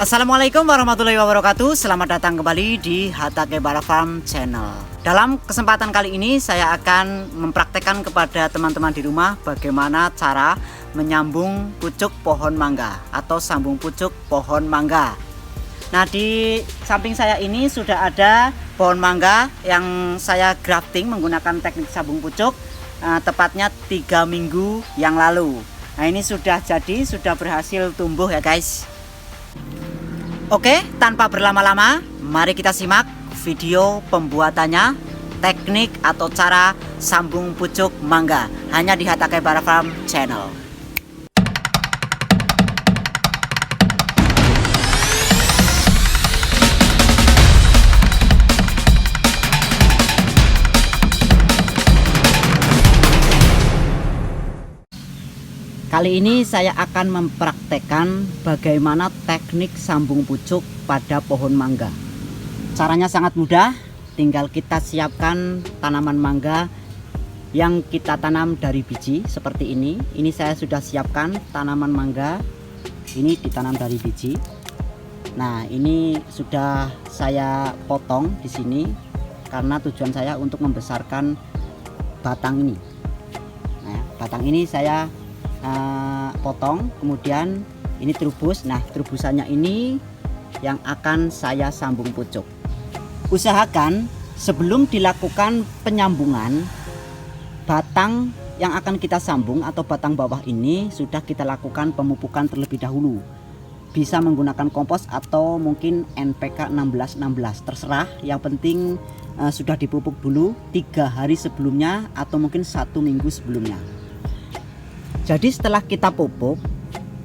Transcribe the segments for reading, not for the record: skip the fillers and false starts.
Assalamualaikum warahmatullahi wabarakatuh. Selamat datang kembali di Hatakebara Farm Channel. Dalam kesempatan kali ini saya akan mempraktekkan kepada teman-teman di rumah bagaimana cara menyambung pucuk pohon mangga atau sambung pucuk pohon mangga. Nah, di samping saya ini sudah ada pohon mangga yang saya grafting menggunakan teknik sambung pucuk, tepatnya 3 minggu yang lalu. Nah, ini sudah jadi, sudah berhasil tumbuh ya guys. Oke, tanpa berlama-lama, mari kita simak video pembuatannya, teknik atau cara sambung pucuk mangga, hanya di Hatakebara Farm Channel. Kali ini saya akan mempraktekkan bagaimana teknik sambung pucuk pada pohon mangga. Caranya sangat mudah, tinggal kita siapkan tanaman mangga yang kita tanam dari biji seperti ini. Ini saya sudah siapkan tanaman mangga, ini ditanam dari biji. Nah, ini sudah saya potong di sini karena tujuan saya untuk membesarkan batang ini. Nah, batang ini saya potong, kemudian ini trubus. Nah, trubusannya ini yang akan saya sambung pucuk. Usahakan sebelum dilakukan penyambungan, batang yang akan kita sambung atau batang bawah ini sudah kita lakukan pemupukan terlebih dahulu. Bisa menggunakan kompos atau mungkin NPK 1616, terserah. Yang penting sudah dipupuk dulu 3 hari sebelumnya atau mungkin 1 minggu sebelumnya. Jadi setelah kita pupuk,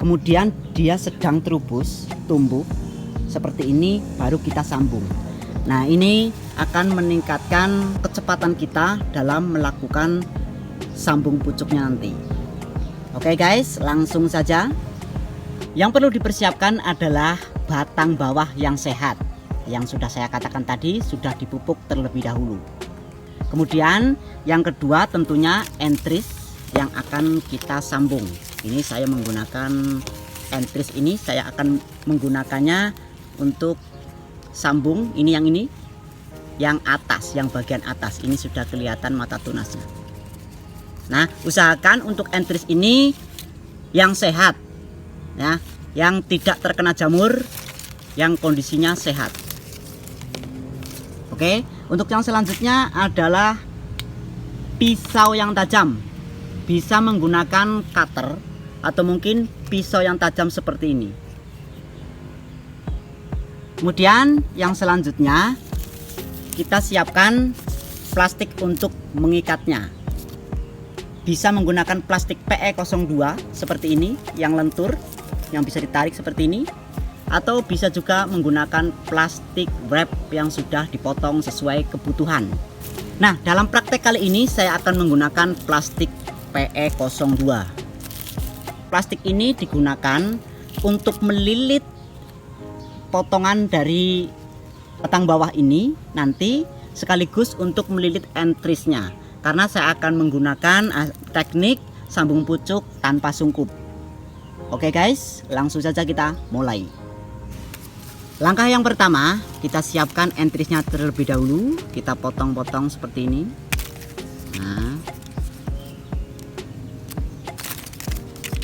kemudian dia sedang trubus, tumbuh seperti ini, baru kita sambung. Nah, ini akan meningkatkan kecepatan kita dalam melakukan sambung pucuknya nanti. Oke guys, langsung saja. Yang perlu dipersiapkan adalah batang bawah yang sehat, yang sudah saya katakan tadi sudah dipupuk terlebih dahulu. Kemudian yang kedua tentunya entris yang akan kita sambung. Ini saya menggunakan entris, ini saya akan menggunakannya untuk sambung. Ini yang atas, yang bagian atas ini sudah kelihatan mata tunasnya. Nah, usahakan untuk entris ini yang sehat ya, yang tidak terkena jamur, yang kondisinya sehat. Oke, untuk yang selanjutnya adalah pisau yang tajam. Bisa menggunakan cutter atau mungkin pisau yang tajam seperti ini. Kemudian yang selanjutnya kita siapkan plastik untuk mengikatnya. Bisa menggunakan plastik PE02 seperti ini yang lentur, yang bisa ditarik seperti ini, atau bisa juga menggunakan plastik wrap yang sudah dipotong sesuai kebutuhan. Nah, dalam praktek kali ini saya akan menggunakan plastik PE02. Plastik ini digunakan untuk melilit potongan dari batang bawah ini nanti, sekaligus untuk melilit entrisnya, karena saya akan menggunakan teknik sambung pucuk tanpa sungkup. Oke guys, langsung saja kita mulai. Langkah yang pertama, kita siapkan entrisnya terlebih dahulu. Kita potong-potong seperti ini. Nah,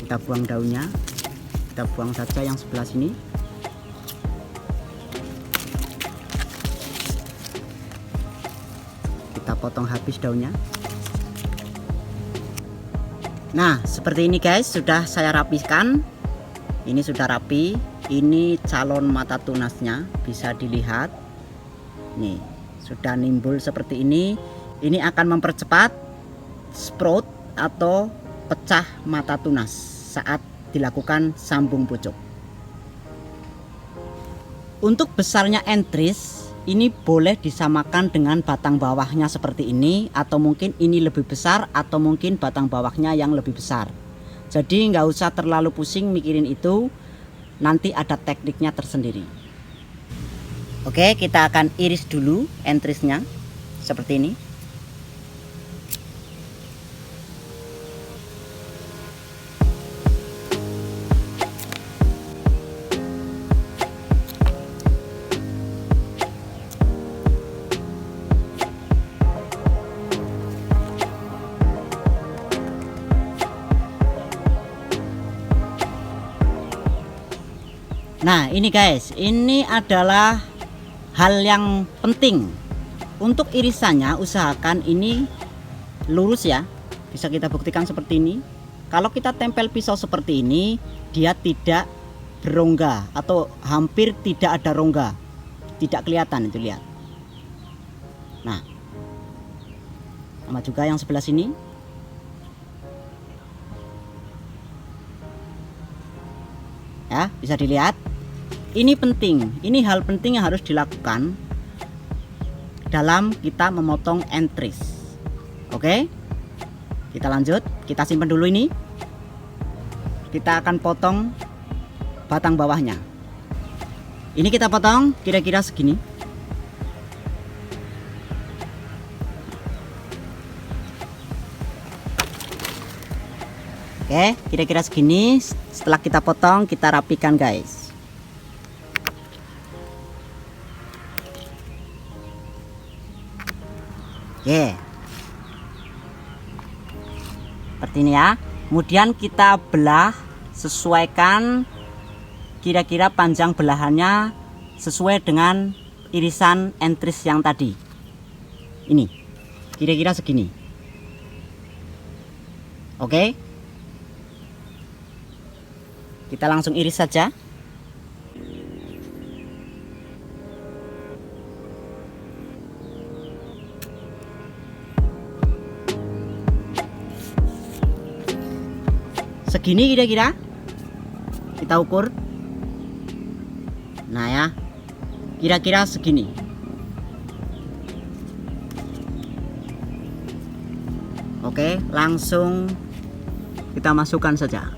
kita buang daunnya, kita buang saja yang sebelah sini. Kita potong habis daunnya. Nah, seperti ini guys, sudah saya rapikan. Ini sudah rapi. Ini calon mata tunasnya, bisa dilihat. Nih, sudah nimbul seperti ini. Ini akan mempercepat sprout atau pecah mata tunas saat dilakukan sambung pucuk. Untuk besarnya entris ini boleh disamakan dengan batang bawahnya seperti ini, atau mungkin ini lebih besar, atau mungkin batang bawahnya yang lebih besar. Jadi nggak usah terlalu pusing mikirin itu, nanti ada tekniknya tersendiri. Oke, kita akan iris dulu entrisnya seperti ini. Nah ini guys, ini adalah hal yang penting. Untuk irisannya usahakan ini lurus ya. Bisa kita buktikan seperti ini. Kalau kita tempel pisau seperti ini, dia tidak berongga atau hampir tidak ada rongga. Tidak kelihatan, itu lihat. Nah, sama juga yang sebelah sini. Ya, bisa dilihat. Ini penting, ini hal penting yang harus dilakukan dalam kita memotong entris. Oke, kita lanjut, kita simpan dulu ini. Kita akan potong batang bawahnya. Ini kita potong kira-kira segini. Oke, kira-kira segini. Setelah kita potong, kita rapikan guys. Oke, seperti ini ya. Kemudian kita belah, sesuaikan kira-kira panjang belahannya sesuai dengan irisan entris yang tadi. Ini kira-kira segini. Oke, kita langsung iris saja. Segini kira-kira kita ukur. Nah ya, kira-kira segini. Oke, langsung kita masukkan saja.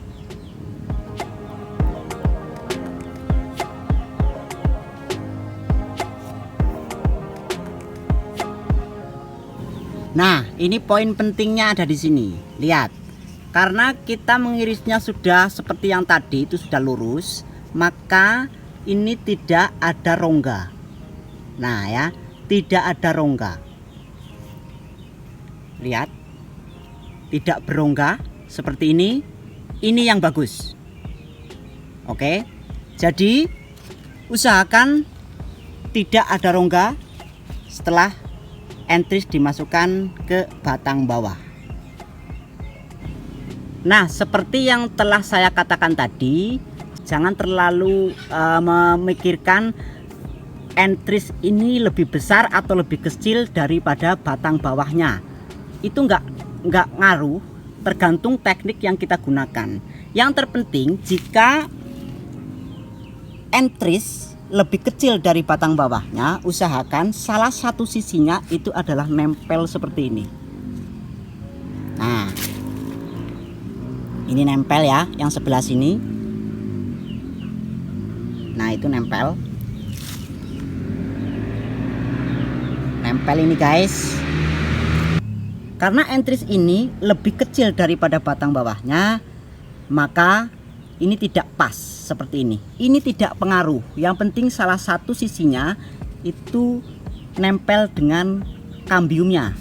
Nah, ini poin pentingnya ada di sini. Lihat, karena kita mengirisnya sudah seperti yang tadi, itu sudah lurus, maka ini tidak ada rongga. Nah ya, tidak ada rongga. Lihat, tidak berongga seperti ini. Ini yang bagus. Oke, jadi usahakan tidak ada rongga setelah entris dimasukkan ke batang bawah. Nah, seperti yang telah saya katakan tadi, jangan terlalu memikirkan entris ini lebih besar atau lebih kecil daripada batang bawahnya. Itu nggak ngaruh, tergantung teknik yang kita gunakan. Yang terpenting, jika entris lebih kecil dari batang bawahnya, usahakan salah satu sisinya itu adalah nempel seperti ini. Nah, ini nempel ya, yang sebelah sini. Nah, itu nempel. Nempel ini guys. Karena entris ini lebih kecil daripada batang bawahnya, maka ini tidak pas seperti ini. Ini tidak pengaruh. Yang penting salah satu sisinya itu nempel dengan kambiumnya.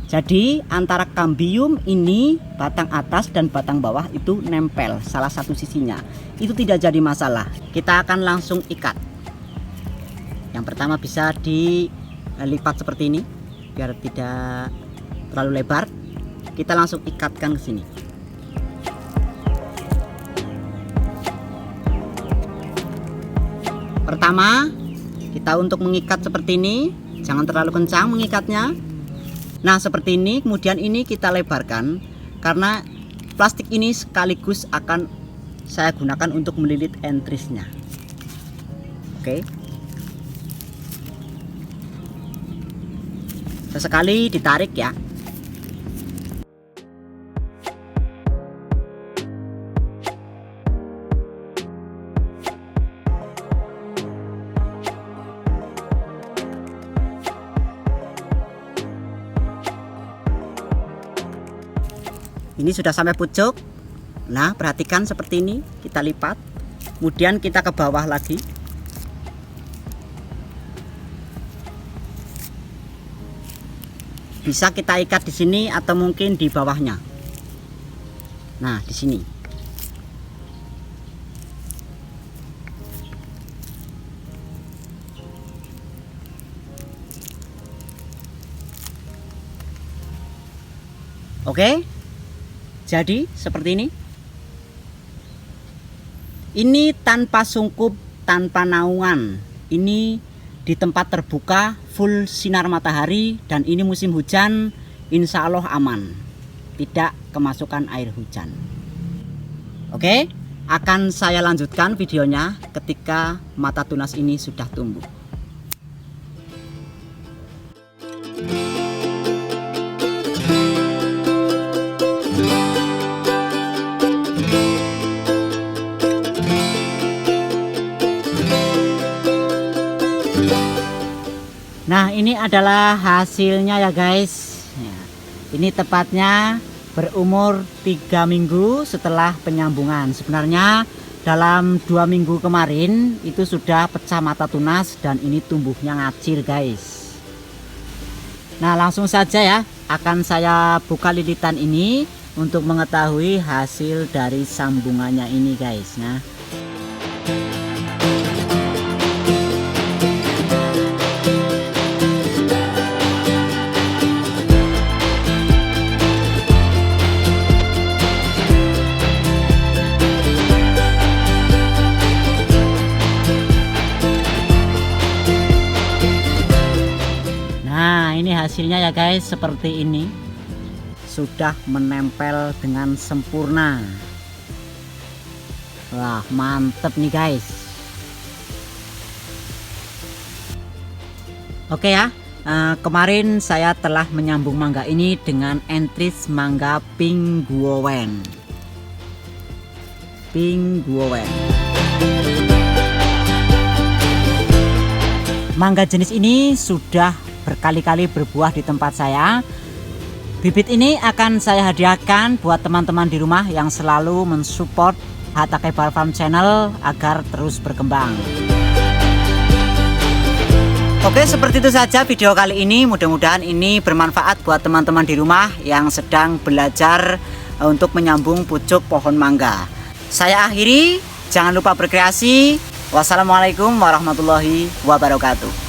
Jadi antara kambium ini, batang atas dan batang bawah itu nempel salah satu sisinya. Itu tidak jadi masalah. Kita akan langsung ikat. Yang pertama bisa dilipat seperti ini biar tidak terlalu lebar. Kita langsung ikatkan ke sini. Pertama, kita untuk mengikat seperti ini, jangan terlalu kencang mengikatnya. Nah, seperti ini. Kemudian ini kita lebarkan karena plastik ini sekaligus akan saya gunakan untuk melilit entrisnya. Oke. Sesekali ditarik ya. Ini sudah sampai pucuk. Nah, perhatikan seperti ini, kita lipat. Kemudian kita ke bawah lagi. Bisa kita ikat di sini atau mungkin di bawahnya. Nah, di sini. Oke, jadi seperti ini. Ini tanpa sungkup, tanpa naungan. Ini di tempat terbuka, full sinar matahari, dan ini musim hujan, insya Allah aman, tidak kemasukan air hujan. Oke, akan saya lanjutkan videonya ketika mata tunas ini sudah tumbuh. Nah, ini adalah hasilnya ya guys. Ini tepatnya berumur 3 minggu setelah penyambungan. Sebenarnya dalam 2 minggu kemarin itu sudah pecah mata tunas dan ini tumbuhnya ngacir guys. Nah, langsung saja ya, akan saya buka lilitan ini untuk mengetahui hasil dari sambungannya ini guys. Nah, ini hasilnya ya guys, seperti ini. Sudah menempel dengan sempurna. Wah, mantep nih guys. Oke ya, kemarin saya telah menyambung mangga ini dengan entris mangga Pink Guowen. Mangga jenis ini sudah berkali-kali berbuah di tempat saya. Bibit ini akan saya hadiahkan buat teman-teman di rumah yang selalu mensupport Hatake Bar Farm Channel agar terus berkembang. Oke, seperti itu saja video kali ini. Mudah-mudahan ini bermanfaat buat teman-teman di rumah yang sedang belajar untuk menyambung pucuk pohon mangga. Saya akhiri, jangan lupa berkreasi. Wassalamualaikum warahmatullahi wabarakatuh.